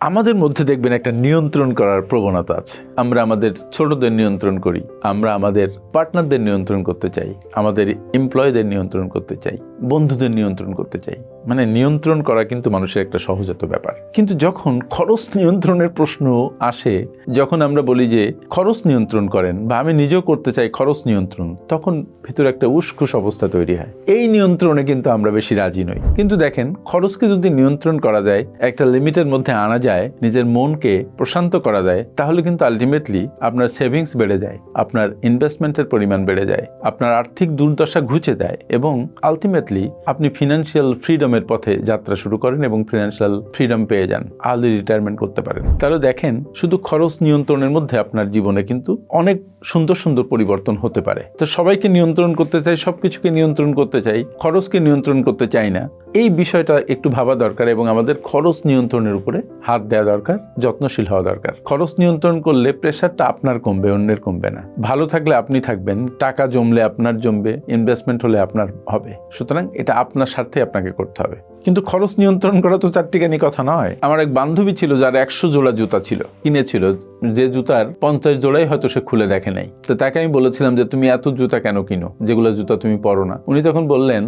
আমাদের মধ্যে দেখবেন একটা নিয়ন্ত্রণ করার প্রবণতা আছে। আমরা আমাদের ছোটদের নিয়ন্ত্রণ করি, আমরা আমাদের পার্টনারদের নিয়ন্ত্রণ করতে চাই, আমাদের এমপ্লয়ীদের নিয়ন্ত্রণ করতে চাই, বন্ধুদের নিয়ন্ত্রণ করতে চাই। মানে নিয়ন্ত্রণ করা কিন্তু মানুষের একটা সহজাত ব্যাপার। কিন্তু যখন খরচ নিয়ন্ত্রণের প্রশ্ন আসে, যখন আমরা বলি যে খরচ নিয়ন্ত্রণ করেন বা আমি নিজেও করতে চাই খরচ নিয়ন্ত্রণ, তখন ভিতরে একটা উস্কুস অবস্থা তৈরি হয়। এই নিয়ন্ত্রণে কিন্তু আমরা বেশি রাজি নই। কিন্তু দেখেন, খরচকে যদি নিয়ন্ত্রণ করা যায়, একটা লিমিটের মধ্যে আনা যায়, নিজের মনকে প্রশান্ত করা যায়, তাহলে কিন্তু আলটিমেটলি আপনার সেভিংস বেড়ে যায়, আপনার ইনভেস্টমেন্টের পরিমাণ বেড়ে যায়, আপনার আর্থিক দুর্দশা ঘুচে দেয় এবং আলটিমেটলি আপনি ফিনান্সিয়াল ফ্রিডমের পথে যাত্রা শুরু করেন এবং ফিনান্সিয়াল ফ্রিডম পেয়ে যান, আর্লি রিটায়ারমেন্ট করতে পারেন। তাহলে দেখেন, শুধু খরচ নিয়ন্ত্রণের মধ্যে আপনার জীবনে কিন্তু অনেক সুন্দর সুন্দর পরিবর্তন হতে পারে। তো সবাইকে নিয়ন্ত্রণ করতে চাই, সবকিছুকে নিয়ন্ত্রণ করতে চাই, খরচকে নিয়ন্ত্রণ করতে চাই না। এই বিষয়টা একটু ভাবা দরকার এবং আমাদের খরচ নিয়ন্ত্রণের উপরে হাত দেওয়া দরকার, যত্নশীল হওয়া দরকার। খরচ নিয়ন্ত্রণ করলে প্রেশারটা আপনার কমবে, অন্যের কমবে না। ভালো থাকলে আপনি থাকবেন, টাকা জমলে আপনার জমবে, ইনভেস্টমেন্ট হলে আপনার হবে। সুতরাং এটা আপনার স্বার্থে আপনাকে করতে হবে। কিন্তু খরচ নিয়ন্ত্রণ করা তো চারটিখানি কথা নয়। আমার এক বান্ধবী ছিল যার 100 জোড়া জুতা ছিল, কিনেছিল, যে জুতার 50 জোড়াই হয়তো সে খুলে দেখে নাই। তো তাকে আমি বলেছিলাম যে তুমি এত জুতা কেন কিনো, যেগুলো জুতা তুমি পরো না? উনি তখন বললেন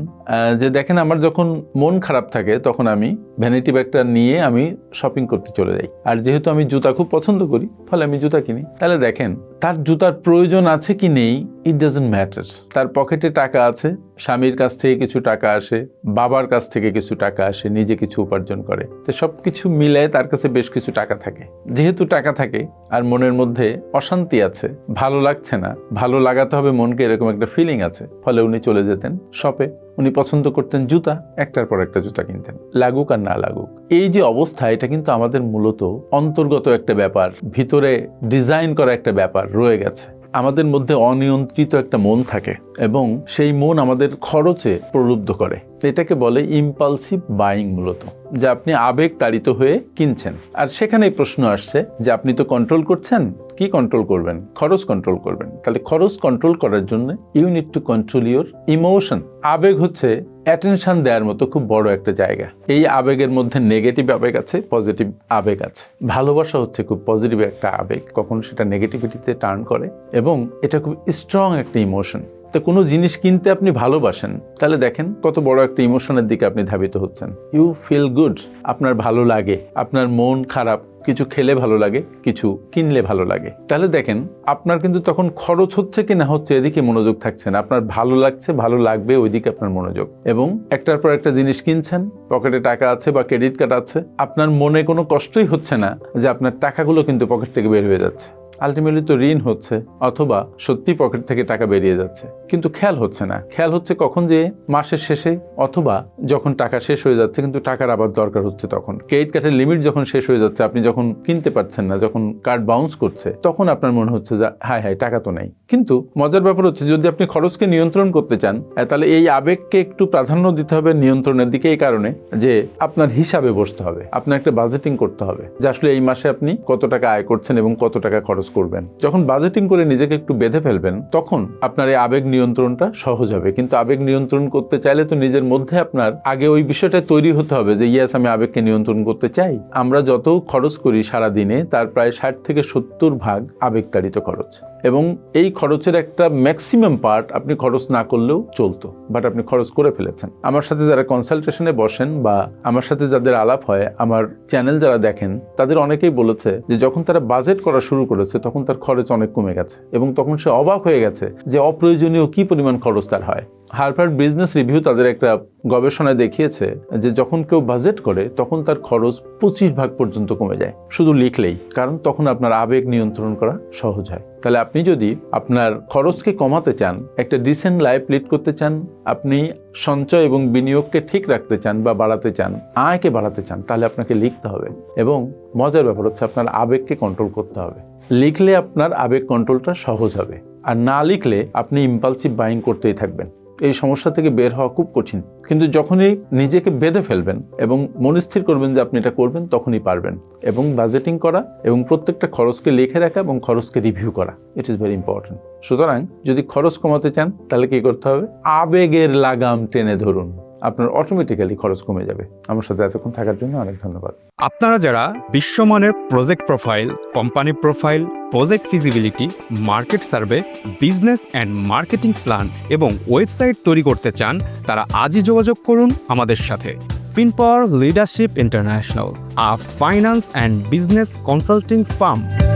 যে দেখেন, আমার যখন মন খারাপ থাকে তখন আমি ভ্যানিটি ব্যাগটা নিয়ে আমি শপিং করতে চলে যাই, আর যেহেতু আমি জুতা খুব পছন্দ করি ফলে আমি জুতা কিনি। তাহলে দেখেন, তার জুতার প্রয়োজন আছে কি নেই, ইট ডাজন্ট ম্যাটার। তার পকেটে টাকা আছে, স্বামীর কাছ থেকে কিছু টাকা আসে, বাবার কাছ থেকে কিছু টাকা আসে, নিজে কিছু উপার্জন করে। তো সবকিছু মিলায় তার কাছে বেশ কিছু টাকা থাকে। যেহেতু টাকা থাকে আর মনের মধ্যে অশান্তি আছে, ভালো লাগছে না, ভালো লাগাতে হবে মনকে, এরকম একটা ফিলিং আছে, ফলে উনি চলে যেতেন শপে। উনি পছন্দ করতেন জুতা, একটার পর একটা জুতা কিনতেন, লাগুক আর না লাগুক। এই যে অবস্থা, এটা কিন্তু আমাদের মূলত অন্তর্গত একটা ব্যাপার, ভিতরে ডিজাইন করা একটা ব্যাপার রয়ে গেছে। আমাদের মধ্যে অনিয়ন্ত্রিত একটা মন থাকে এবং সেই মন আমাদের খরচে প্রলুব্ধ করে। এটাকে বলে ইম্পালসিভ বাইং, মূলত যে আপনি আবেগ তাড়িত হয়ে কিনছেন। আর সেখানেই প্রশ্ন আসছে যে আপনি তো কন্ট্রোল করছেন, কি কন্ট্রোল করবেন? খরচ কন্ট্রোল করবেন। তাহলে খরচ কন্ট্রোল করার জন্য you need to control your emotion. আবেগ হচ্ছে অ্যাটেনশন দেওয়ার মতো খুব বড় একটা জায়গা। এই আবেগের মধ্যে নেগেটিভ আবেগ আছে, পজিটিভ আবেগ আছে। ভালোবাসা হচ্ছে খুব পজিটিভ একটা আবেগ, কখনো সেটা নেগেটিভিটিতে টার্ন করে এবং এটা খুব স্ট্রং একটা ইমোশন। তো কোনো জিনিস কিনতে আপনি ভালোবাসেন, তাহলে দেখেন কত বড় একটা ইমোশনের দিকে আপনি ধাবিত হচ্ছেন। ইউ ফিল গুড, আপনার ভালো লাগে, আপনার মন খারাপ, কিছু খেলে ভালো লাগে, কিছু কিনলে ভালো লাগে। তাহলে দেখেন, আপনার কিন্তু তখন খরচ হচ্ছে কি না হচ্ছে এদিকে মনোযোগ থাকছে না, আপনার ভালো লাগছে, ভালো লাগবে, ওইদিকে আপনার মনোযোগ। এবং একটার পর একটা জিনিস কিনছেন, পকেটে টাকা আছে বা ক্রেডিট কার্ড আছে, আপনার মনে কোনো কষ্টই হচ্ছে না যে আপনার টাকাগুলো কিন্তু পকেট থেকে বের হয়ে যাচ্ছে। আলটিমেটলি তো ঋণ হচ্ছে অথবা সত্যি পকেট থেকে টাকা বেরিয়ে যাচ্ছে, কিন্তু খেয়াল হচ্ছে না। খেয়াল হচ্ছে কখন, যে মাসের শেষে অথবা যখন টাকা শেষ হয়ে যাচ্ছে কিন্তু টাকার আবার দরকার হচ্ছে, তখন ক্রেডিট কার্ডের লিমিট যখন শেষ হয়ে যাচ্ছে, আপনি যখন কিনতে পারছেন না, যখন কার্ড বাউন্স করছে, তখন আপনার মনে হচ্ছে যে হায় হায়, টাকা তো নেই। কিন্তু মজার ব্যাপার হচ্ছে, যদি আপনি খরচকে নিয়ন্ত্রণ করতে চান, তাহলে এই আবেগকে একটু প্রাধান্য দিতে হবে নিয়ন্ত্রণের দিকে। এই কারণে যে আপনার হিসাবে বসতে হবে, আপনার একটা বাজেটিং করতে হবে যে আসলে এই মাসে আপনি কত টাকা আয় করছেন এবং কত টাকা খরচ করবেন। যখন বাজেটিং করে নিজেকে একটু বেঁধে ফেলবেন, তখন আপনার এই আবেগ নিয়ন্ত্রণটা সহজ হবে। কিন্তু আবেগ নিয়ন্ত্রণ করতে চাইলে তো নিজের মধ্যে আপনার আগে ওই বিষয়টা তৈরি হতে হবে যে ইয়েস, আমি আবেগকে নিয়ন্ত্রণ করতে চাই। আমরা যত খরচ করি সারা দিনে, তার প্রায় 60 থেকে 70 ভাগ আবেগতাড়িত খরচ, এবং এই খরচের একটা ম্যাক্সিমাম পার্ট আপনি খরচ না করলেও চলতো, বাট আপনি খরচ করে ফেলেছেন। আমার সাথে যারা কনসালটেশনে বসেন বা আমার সাথে যাদের আলাপ হয়, আমার চ্যানেল যারা দেখেন, তাদের অনেকেই বলেছে যে যখন তারা বাজেট করা শুরু করেছে তখন তার খরচ অনেক কমে গেছে এবং তখন সে অবাক হয়ে গেছে যে অপ্রয়োজনীয় কি পরিমাণ খরচ তার হয়। হার্ভার্ড বিজনেস রিভিউ তাদের একটা গবেষণায় দেখিয়েছে যে যখন কেউ বাজেট করে তখন তার খরচ 25 ভাগ পর্যন্ত কমে যায়, শুধু লিখলেই। কারণ তখন আপনার আবেগ নিয়ন্ত্রণ করা সহজ হয়। তাহলে আপনি যদি আপনার খরচকে কমাতে চান, একটা ডিসেন্ট লাইফ লিড করতে চান, আপনি সঞ্চয় এবং বিনিয়োগকে ঠিক রাখতে চান বা বাড়াতে চান, আয়কে বাড়াতে চান, তাহলে আপনাকে লিখতে হবে। এবং মজার ব্যাপার হচ্ছে আপনার আবেগকে কন্ট্রোল করতে হবে। লিখলে আপনার আবেগ কন্ট্রোলটা সহজ হবে, আর না লিখলে আপনি ইম্পালসিভ বাইং করতেই থাকবেন। এই সমস্যা থেকে বের হওয়া খুব কঠিন। কিন্তু যখনই নিজেকে বেঁধে ফেলবেন এবং মনস্থির করবেন যে আপনি এটা করবেন, তখনই পারবেন। এবং বাজেটিং করা এবং প্রত্যেকটা খরচকে লিখে রাখা এবং খরচকে রিভিউ করা, ইট ইজ ভেরি ইম্পর্টেন্ট। সুতরাং যদি খরচ কমাতে চান, তাহলে কি করতে হবে? আবেগের লাগাম টেনে ধরুন। আপনার অটোমেটিক্যালি খরচ কমে যাবে। আমার সাথে এতক্ষণ থাকার জন্য অনেক ধন্যবাদ। আপনারা যারা বিশ্বমানের project profile, company profile, project feasibility, market survey, business and marketing plan এবং ওয়েবসাইট তৈরি করতে চান, তারা আজই যোগাযোগ করুন আমাদের সাথে। FinPower Leadership International, a finance and business consulting firm.